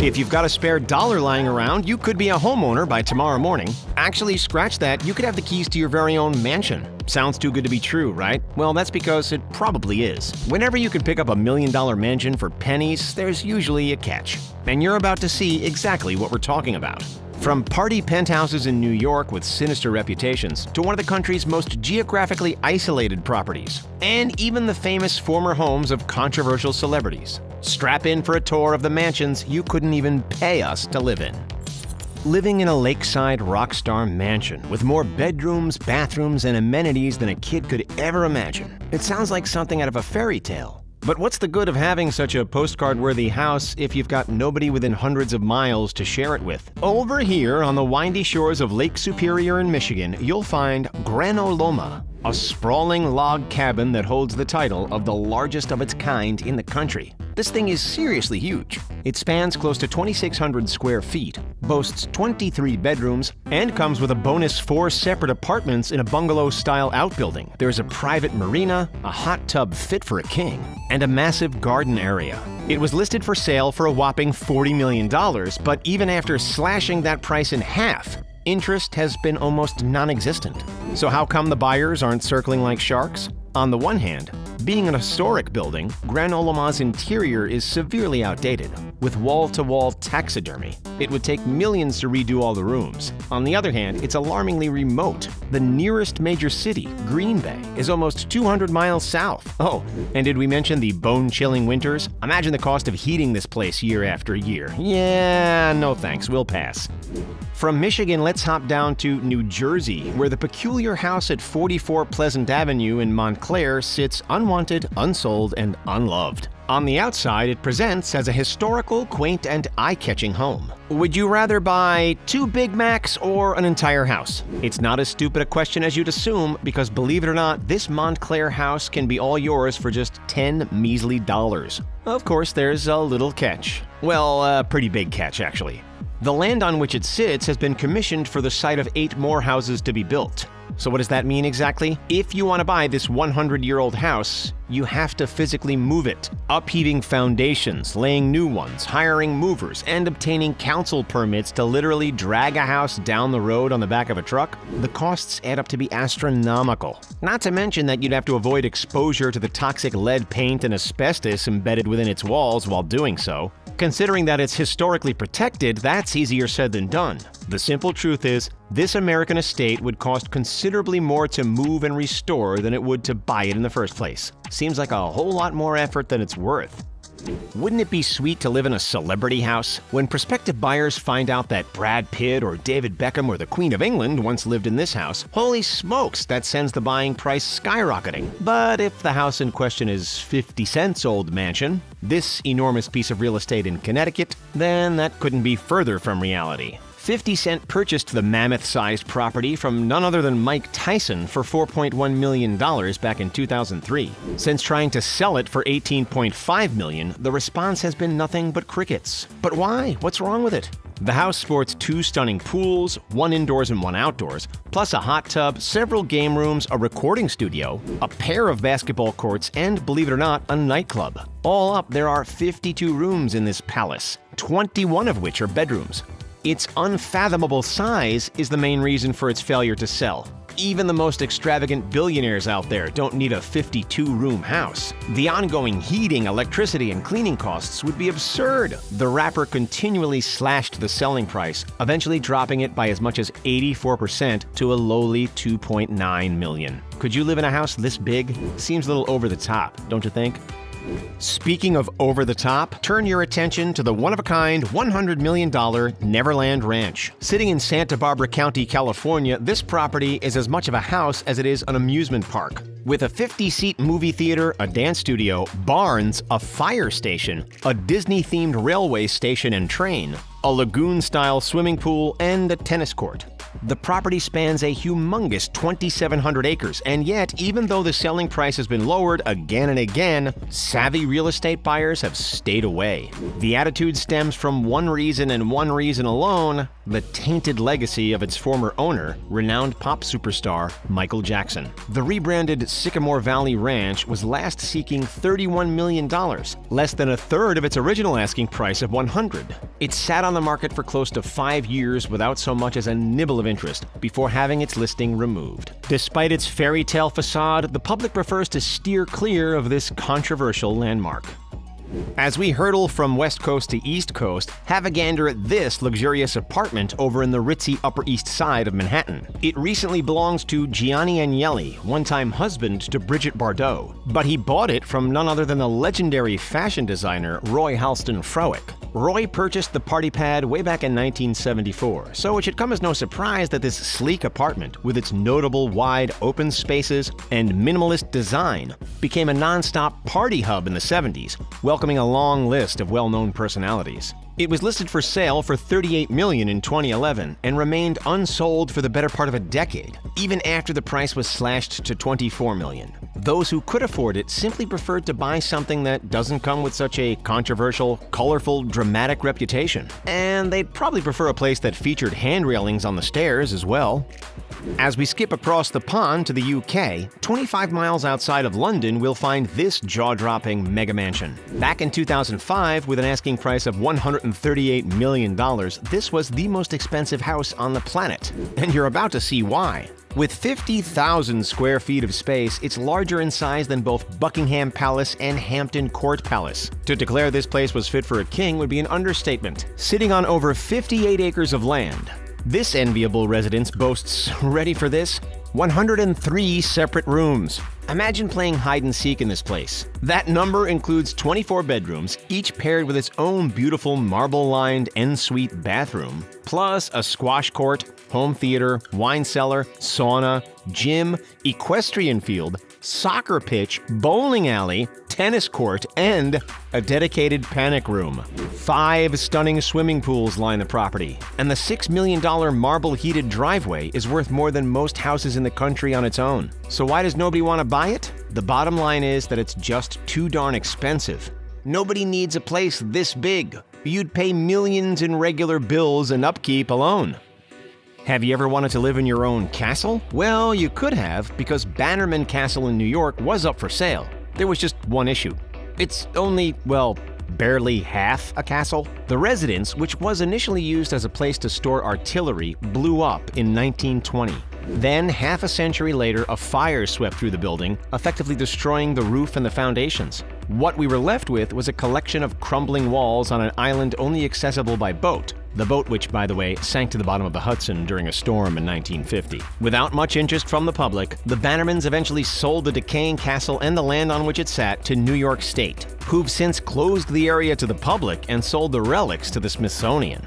If you've got a spare dollar lying around, you could be a homeowner by tomorrow morning. Actually, scratch that, you could have the keys to your very own mansion. Sounds too good to be true, right? Well, that's because it probably is. Whenever you can pick up $1 million mansion for pennies, there's usually a catch. And you're about to see exactly what we're talking about. From party penthouses in New York with sinister reputations to one of the country's most geographically isolated properties, and even the famous former homes of controversial celebrities. Strap in for a tour of the mansions you couldn't even pay us to live in. Living in a lakeside rockstar mansion with more bedrooms, bathrooms, and amenities than a kid could ever imagine. It sounds like something out of a fairy tale. But what's the good of having such a postcard-worthy house if you've got nobody within hundreds of miles to share it with? Over here on the windy shores of Lake Superior in Michigan, you'll find Granoloma, a sprawling log cabin that holds the title of the largest of its kind in the country. This thing is seriously huge. It spans close to 2,600 square feet, boasts 23 bedrooms, and comes with a bonus 4 separate apartments in a bungalow-style outbuilding. There's a private marina, a hot tub fit for a king, and a massive garden area. It was listed for sale for a whopping $40 million, but even after slashing that price in half, interest has been almost non-existent. So how come the buyers aren't circling like sharks? On the one hand, being an historic building, Granoloma's interior is severely outdated, with wall-to-wall taxidermy. It would take millions to redo all the rooms. On the other hand, it's alarmingly remote. The nearest major city, Green Bay, is almost 200 miles south. Oh, and did we mention the bone-chilling winters? Imagine the cost of heating this place year after year. Yeah, no thanks, we'll pass. From Michigan, let's hop down to New Jersey, where the peculiar house at 44 Pleasant Avenue in Montclair sits unwanted, unsold, and unloved. On the outside, it presents as a historical, quaint, and eye-catching home. Would you rather buy 2 Big Macs or an entire house? It's not as stupid a question as you'd assume, because believe it or not, this Montclair house can be all yours for just $10 measly. Of course, there's a little catch. Well, a pretty big catch, actually. The land on which it sits has been commissioned for the site of 8 more houses to be built. So what does that mean exactly? If you want to buy this 100-year-old house, you have to physically move it. Upheaving foundations, laying new ones, hiring movers, and obtaining council permits to literally drag a house down the road on the back of a truck, the costs add up to be astronomical. Not to mention that you'd have to avoid exposure to the toxic lead paint and asbestos embedded within its walls while doing so. Considering that it's historically protected, that's easier said than done. The simple truth is, this American estate would cost considerably more to move and restore than it would to buy it in the first place. Seems like a whole lot more effort than it's worth. Wouldn't it be sweet to live in a celebrity house? When prospective buyers find out that Brad Pitt or David Beckham or the Queen of England once lived in this house, holy smokes, that sends the buying price skyrocketing. But if the house in question is 50 Cent's old mansion, this enormous piece of real estate in Connecticut, then that couldn't be further from reality. 50 Cent purchased the mammoth-sized property from none other than Mike Tyson for $4.1 million back in 2003. Since trying to sell it for $18.5 million, the response has been nothing but crickets. But why? What's wrong with it? The house sports 2 stunning pools, 1 indoors and 1 outdoors, plus a hot tub, several game rooms, a recording studio, a pair of basketball courts, and, believe it or not, a nightclub. All up, there are 52 rooms in this palace, 21 of which are bedrooms. Its unfathomable size is the main reason for its failure to sell. Even the most extravagant billionaires out there don't need a 52-room house. The ongoing heating, electricity, and cleaning costs would be absurd. The rapper continually slashed the selling price, eventually dropping it by as much as 84% to a lowly $2.9 million. Could you live in a house this big? Seems a little over the top, don't you think? Speaking of over the top, turn your attention to the one-of-a-kind $100 million Neverland Ranch. Sitting in Santa Barbara County, California, this property is as much of a house as it is an amusement park. With a 50-seat movie theater, a dance studio, barns, a fire station, a Disney-themed railway station and train, a lagoon-style swimming pool, and a tennis court. The property spans a humongous 2,700 acres, and yet, even though the selling price has been lowered again and again, savvy real estate buyers have stayed away. The attitude stems from one reason and one reason alone: the tainted legacy of its former owner, renowned pop superstar Michael Jackson. The rebranded Sycamore Valley Ranch was last seeking $31 million, less than a third of its original asking price of $100. It sat on the market for close to 5 years without so much as a nibble of interest before having its listing removed. Despite its fairy tale facade, the public prefers to steer clear of this controversial landmark. As we hurtle from West Coast to East Coast, have a gander at this luxurious apartment over in the ritzy Upper East Side of Manhattan. It recently belongs to Gianni Agnelli, one-time husband to Brigitte Bardot, but he bought it from none other than the legendary fashion designer Roy Halston Frowick. Roy purchased the party pad way back in 1974, so it should come as no surprise that this sleek apartment, with its notable wide open spaces and minimalist design, became a non-stop party hub in the 70s, welcoming a long list of well-known personalities. It was listed for sale for $38 million in 2011 and remained unsold for the better part of a decade, even after the price was slashed to $24 million. Those who could afford it simply preferred to buy something that doesn't come with such a controversial, colorful, dramatic reputation. And they'd probably prefer a place that featured hand railings on the stairs as well. As we skip across the pond to the UK, 25 miles outside of London, we'll find this jaw-dropping mega mansion. Back in 2005, with an asking price of $138 million, this was the most expensive house on the planet. And you're about to see why. With 50,000 square feet of space, it's larger in size than both Buckingham Palace and Hampton Court Palace. To declare this place was fit for a king would be an understatement. Sitting on over 58 acres of land, this enviable residence boasts, ready for this, 103 separate rooms. Imagine playing hide-and-seek in this place. That number includes 24 bedrooms, each paired with its own beautiful marble-lined en-suite bathroom, plus a squash court, home theater, wine cellar, sauna, gym, equestrian field, soccer pitch, bowling alley, tennis court, and a dedicated panic room. 5 stunning swimming pools line the property, and the $6 million marble-heated driveway is worth more than most houses in the country on its own. So why does nobody want to buy it? The bottom line is that it's just too darn expensive. Nobody needs a place this big. You'd pay millions in regular bills and upkeep alone. Have you ever wanted to live in your own castle? Well, you could have, because Bannerman Castle in New York was up for sale. There was just one issue. It's only, well, barely half a castle. The residence, which was initially used as a place to store artillery, blew up in 1920. Then, half a century later, a fire swept through the building, effectively destroying the roof and the foundations. What we were left with was a collection of crumbling walls on an island only accessible by boat. The boat which, by the way, sank to the bottom of the Hudson during a storm in 1950. Without much interest from the public, the Bannermans eventually sold the decaying castle and the land on which it sat to New York State, who've since closed the area to the public and sold the relics to the Smithsonian.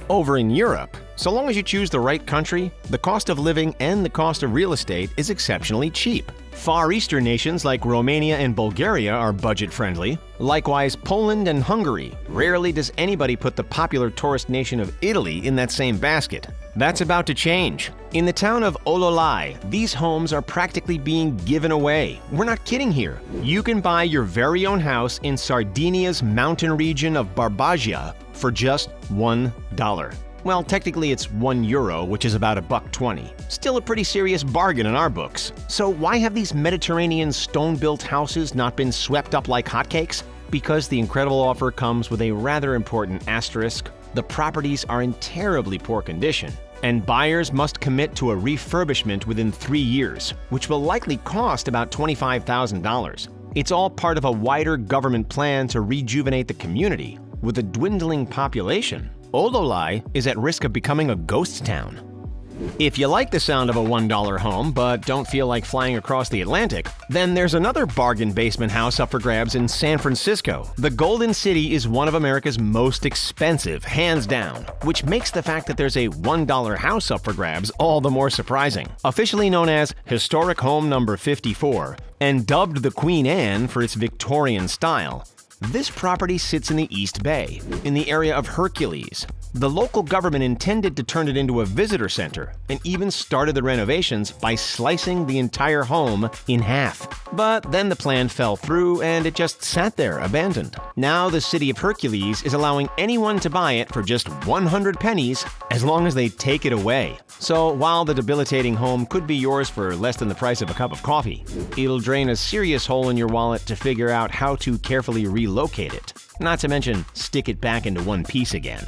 Over in Europe, so long as you choose the right country, the cost of living and the cost of real estate is exceptionally cheap. Far Eastern nations like Romania and Bulgaria are budget-friendly. Likewise, Poland and Hungary. Rarely does anybody put the popular tourist nation of Italy in that same basket. That's about to change. In the town of Ololai, these homes are practically being given away. We're not kidding here. You can buy your very own house in Sardinia's mountain region of Barbagia for just $1. Well, technically it's €1, which is about $1.20. Still a pretty serious bargain in our books. So why have these Mediterranean stone-built houses not been swept up like hotcakes? Because the incredible offer comes with a rather important asterisk. The properties are in terribly poor condition, and buyers must commit to a refurbishment within 3 years, which will likely cost about $25,000. It's all part of a wider government plan to rejuvenate the community. With a dwindling population, Ololai is at risk of becoming a ghost town. If you like the sound of a $1 home but don't feel like flying across the Atlantic, then there's another bargain basement house up for grabs in San Francisco. The Golden City is one of America's most expensive, hands down, which makes the fact that there's a $1 house up for grabs all the more surprising. Officially known as Historic Home Number 54 and dubbed the Queen Anne for its Victorian style, This property sits in the East Bay, in the area of Hercules. The local government intended to turn it into a visitor center and even started the renovations by slicing the entire home in half. But then the plan fell through and it just sat there abandoned. Now the city of Hercules is allowing anyone to buy it for just 100 pennies as long as they take it away. So while the debilitating home could be yours for less than the price of a cup of coffee, it'll drain a serious hole in your wallet to figure out how to carefully relocate it. Not to mention stick it back into one piece again.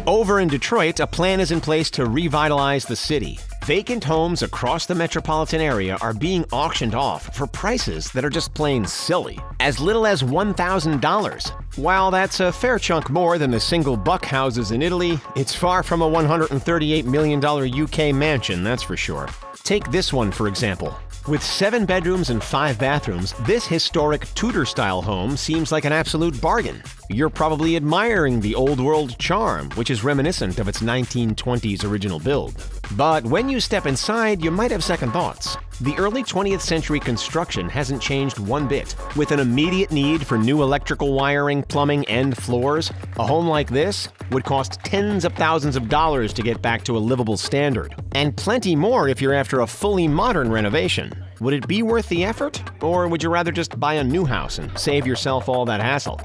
Over in Detroit, a plan is in place to revitalize the city. Vacant homes across the metropolitan area are being auctioned off for prices that are just plain silly, as little as $1,000. While that's a fair chunk more than the single buck houses in Italy, it's far from a $138 million UK mansion, that's for sure. Take this one, for example. With 7 bedrooms and 5 bathrooms, this historic Tudor-style home seems like an absolute bargain. You're probably admiring the old-world charm, which is reminiscent of its 1920s original build. But when you step inside, you might have second thoughts. The early 20th century construction hasn't changed one bit. With an immediate need for new electrical wiring, plumbing, and floors, a home like this would cost tens of thousands of dollars to get back to a livable standard. And plenty more if you're after a fully modern renovation. Would it be worth the effort? Or would you rather just buy a new house and save yourself all that hassle?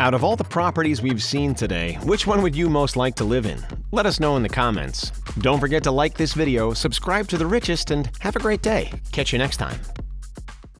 Out of all the properties we've seen today, which one would you most like to live in? Let us know in the comments. Don't forget to like this video, subscribe to The Richest, and have a great day. Catch you next time.